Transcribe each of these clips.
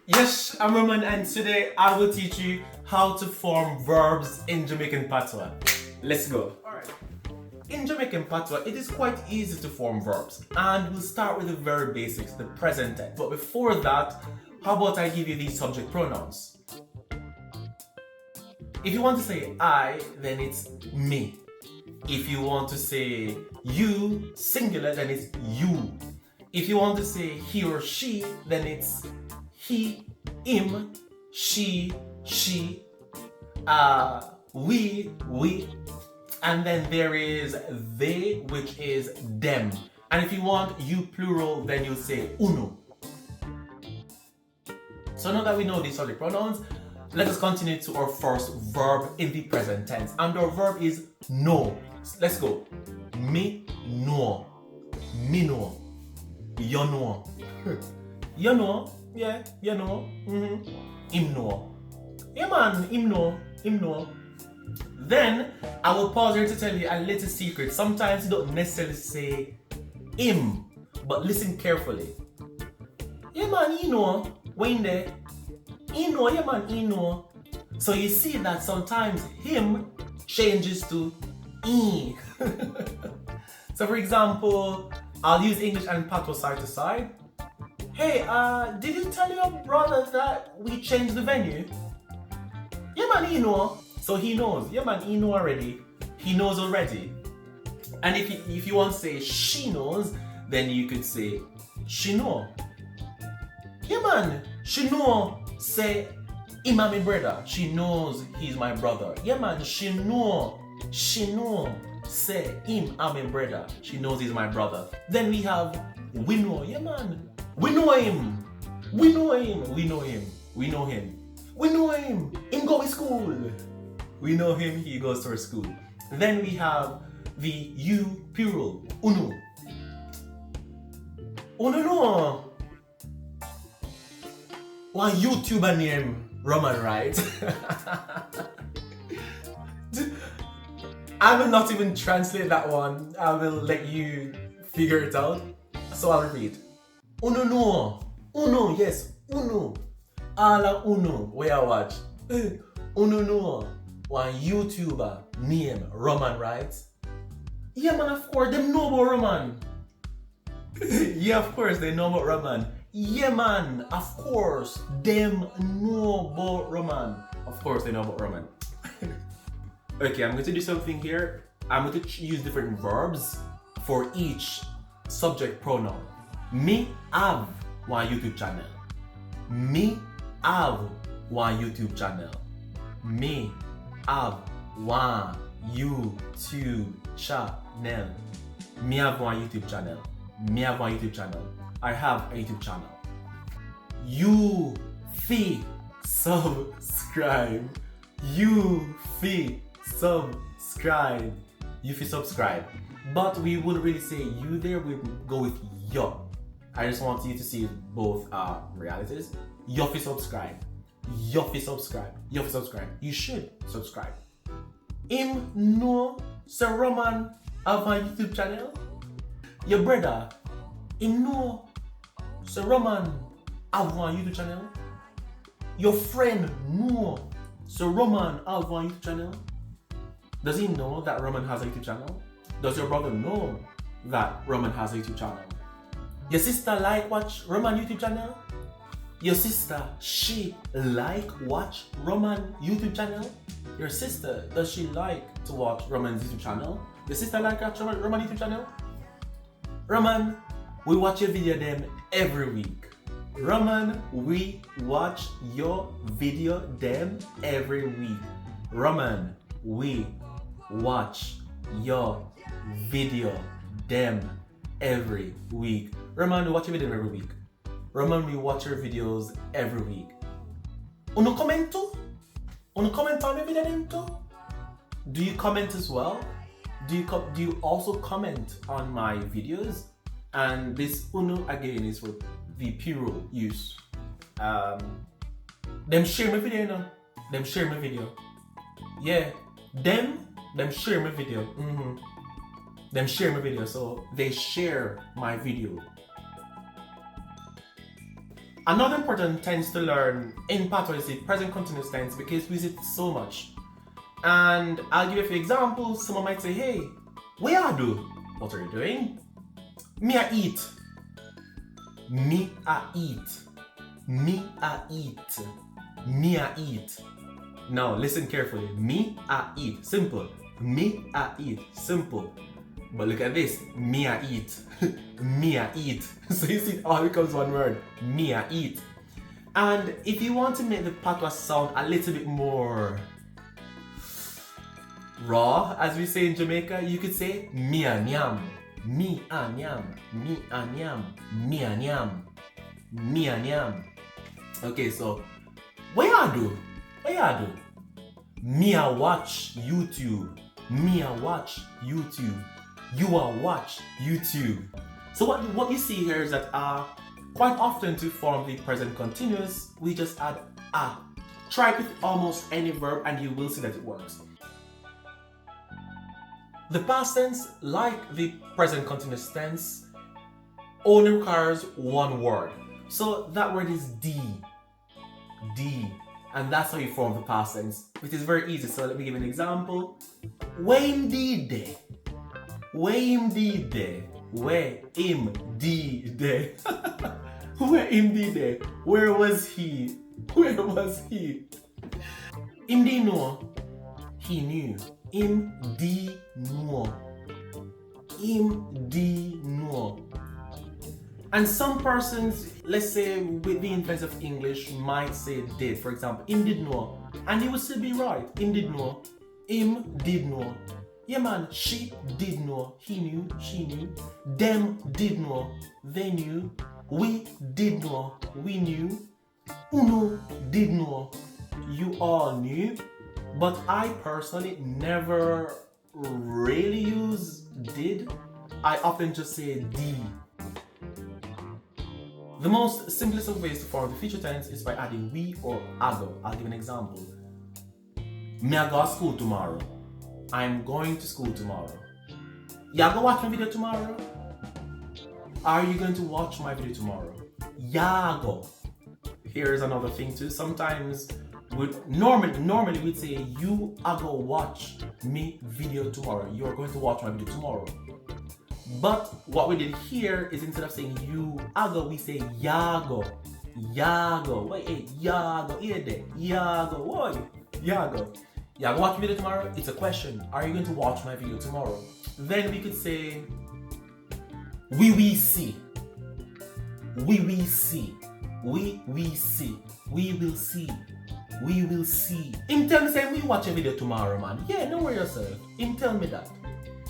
Yes, I'm Roman and today I will teach you how to form verbs in Jamaican Patois. Let's go. Alright. In Jamaican Patois, it is quite easy to form verbs and we'll start with the very basics, the present tense. But before that, how about I give you these subject pronouns? If you want to say I, then it's me. If you want to say you, singular, then it's you. If you want to say he or she, then it's he, him, she, we, and then there is they, which is them. And if you want you plural, then you say uno. So now that we know these subject pronouns, let us continue to our first verb in the present tense. And our verb is know. Let's go. Me know. Me know. You know. You know. Yeah, you know. Him know. Yeah man, him know. Him know. Then I will pause here to tell you a little secret. Sometimes you don't necessarily say him, but listen carefully. Yeah man, you know. When there. He know, yeah man, he know. So you see that sometimes him changes to he. So for example, I'll use English and Patwa side to side. Hey, did you tell your brother that we changed the venue? Yeah man, he know. So he knows. Yeah man, he know already. He knows already. And if you want to say she knows, then you could say she know. Yeah man, she know. Say him and my brother. She knows he's my brother. Yeah man, she know. She know. Say him and my brother. She knows he's my brother. Then we have we know. Yeah man. We know him. We know him. We know him. We know him. We know him. Him go to school. We know him. He goes to our school. Then we have the you plural. Uno. Uno no. One YouTuber name RomonWrites. I will not even translate that one. I will let you figure it out. So I'll read. Uno no. Uno, yes. Uno. Ala uno. Where I watch. Uno no. One YouTuber name RomonWrites. Yeah man, of course. Them know about Roman. Yeah, of course. They know about Roman. Yeah man, of course. Them know about Roman. Of course they know about Roman. Okay, I'm going to do something here. I'm going to use different verbs for each subject pronoun. Me have one YouTube channel. Me have one YouTube channel. Me have one YouTube channel. Me have one YouTube channel. Me have one YouTube channel. I have a YouTube channel. You fee subscribe. You fee subscribe. You fee subscribe. But we wouldn't really say you there, we go with yo. I just want you to see both realities. Yo fee subscribe. Yo fee subscribe. Yo fee subscribe. You should subscribe. Him know Sir Roman have a YouTube channel. Your brother, him know Sir Roman have one YouTube channel. Your friend know Sir Roman have one YouTube channel. Does he know that Roman has a YouTube channel? Does your brother know that Roman has a YouTube channel? Your sister like watch Roman YouTube channel? Your sister, she like watch Roman YouTube channel? Your sister, does she like to watch Roman's YouTube channel? Your sister like watch Roman YouTube channel? Roman, we watch your video them every week. Roman, we watch your video them every week. Roman, we watch your video them every week. Roman, we watch your video every week. Roman, we watch your videos every week. Uno comment too? Uno comment on your video them too? Do you comment as well? Do you also comment on my videos? And this uno again is for the plural use. Them share my video, you know. Them share my video. Yeah, them share my video. Them share my video, so they share my video. Another important tense to learn in Patwa is the present continuous tense because we use it so much. And I'll give you a few examples. Someone might say, hey, where are you? What are you doing? Me a eat. Me a eat. Me a eat. Me a eat. Now listen carefully. Me a eat. Simple. Me a eat. Simple. But look at this. Me a eat. Me a eat. So you see it all becomes one word. Me a eat. And if you want to make the Patwa sound a little bit more raw, as we say in Jamaica, you could say me a nyam. Me a nyam. Me a nyam. Me a nyam. Me a nyam. Okay, so what you do? What you do? Me a watch YouTube. Me a watch YouTube. You a watch YouTube. So what you see here is that quite often to form the present continuous, we just add a. Try it with almost any verb and you will see that it works. The past tense, like the present continuous tense, only requires one word. So that word is D. D. And that's how you form the past tense, which is very easy. So let me give an example. Where indeed they? Where indeed they? Where indeed they? Where indeed they? Where was he? Where was he? Him did know. He knew. Him did know. Him did know. And some persons, let's say with the influence of English, might say did. For example, him did know. And he would still be right. Him did know. Him did know. Yeah man, she did know. He knew. She knew. Them did know. They knew. We did know. We knew. Uno did know. You all knew. But I personally never really use did. I often just say D. The most simplest of ways to form the future tense is by adding we or ago. I'll give an example. Me I go to school tomorrow. I'm going to school tomorrow. Ya go watch my video tomorrow? Are you going to watch my video tomorrow? Ya go. Here's another thing too. Sometimes normally we'd say you are go watch me video tomorrow. You are going to watch my video tomorrow. But what we did here is instead of saying you ago, we say yago. Yago. Wait, hey, yago. Here there. Yago. Why? Yago. Yago watch video tomorrow? It's a question. Are you going to watch my video tomorrow? Then we could say we see. We see. We see. We will see. We will see. Him tell me say we watch a video tomorrow, man. Yeah, don't worry yourself. Him tell me that.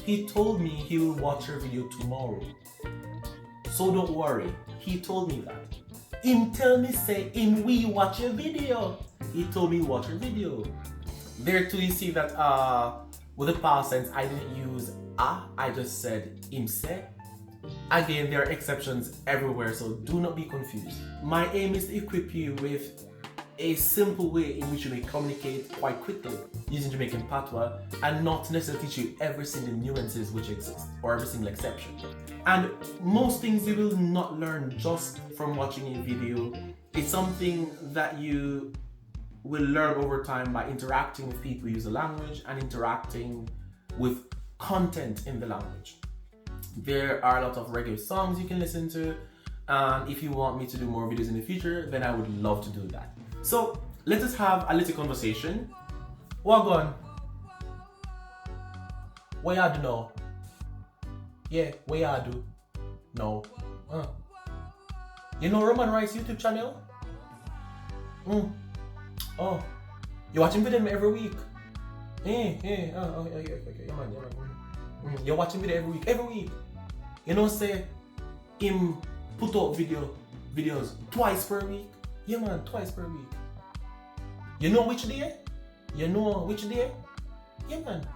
He told me he will watch your video tomorrow. So don't worry. He told me that. Him tell me say him we watch your video. He told me watch your video. There too you see that with the past tense I didn't use a, I just said him say. Again, there are exceptions everywhere, so do not be confused. My aim is to equip you with a simple way in which you may communicate quite quickly using Jamaican Patois and not necessarily teach you every single nuances which exist or every single exception. And most things you will not learn just from watching a video. It's something that you will learn over time by interacting with people who use the language and interacting with content in the language. There are a lot of regular songs you can listen to, and if you want me to do more videos in the future, then I would love to do that. So let us have a little conversation. What on? What you do now? Yeah, what you do? No. You know RomonWrites YouTube channel? Oh, you watching video every week? Okay. Yeah, man. You're watching video every week. You know, say him put up videos twice per week. Yeah, man, twice per week. You know which day? You know which day? Yeah, man.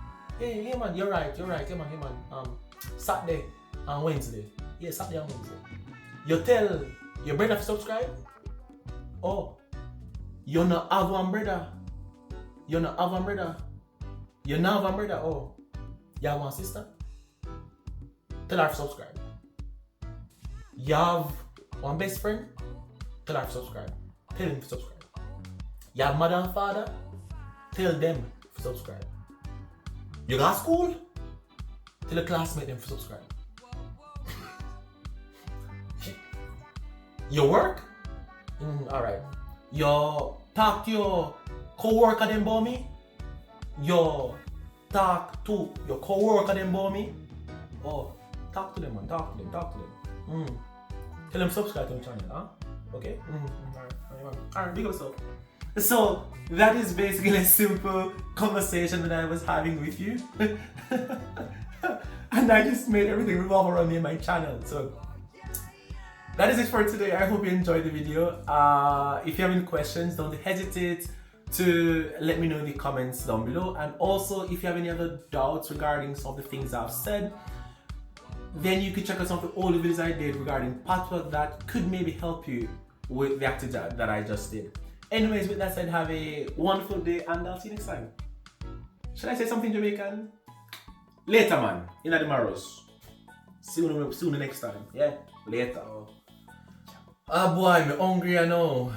Yeah, man. You're right. Yeah, man. Saturday and Wednesday. Yeah, Saturday and Wednesday. You tell your brother to subscribe. Oh, you not have one brother. You not have one brother. You not have one brother. Oh, you have one sister. Tell her to subscribe. You have one best friend. tell her to subscribe. Tell them to subscribe. Your mother and father, tell them to subscribe. You got school? Tell a classmate them to subscribe. You work? Alright. You talk to your co-worker them about me? You talk to your co-worker them about me? Oh, talk to them, man. Talk to them. Tell them subscribe to the channel, huh? Okay? Alright, big up yourself. So, that is basically a simple conversation that I was having with you. And I just made everything revolve around me and my channel. So, that is it for today. I hope you enjoyed the video. If you have any questions, don't hesitate to let me know in the comments down below. And also, if you have any other doubts regarding some of the things I've said, then you could check out some of the older videos I did regarding Patwa that could maybe help you with the activity that I just did. Anyways, with that said, have a wonderful day and I'll see you next time. Should I say something Jamaican? Later, man. In the tomorrows. See you next time. Yeah? Later. Ah boy, I'm hungry I know.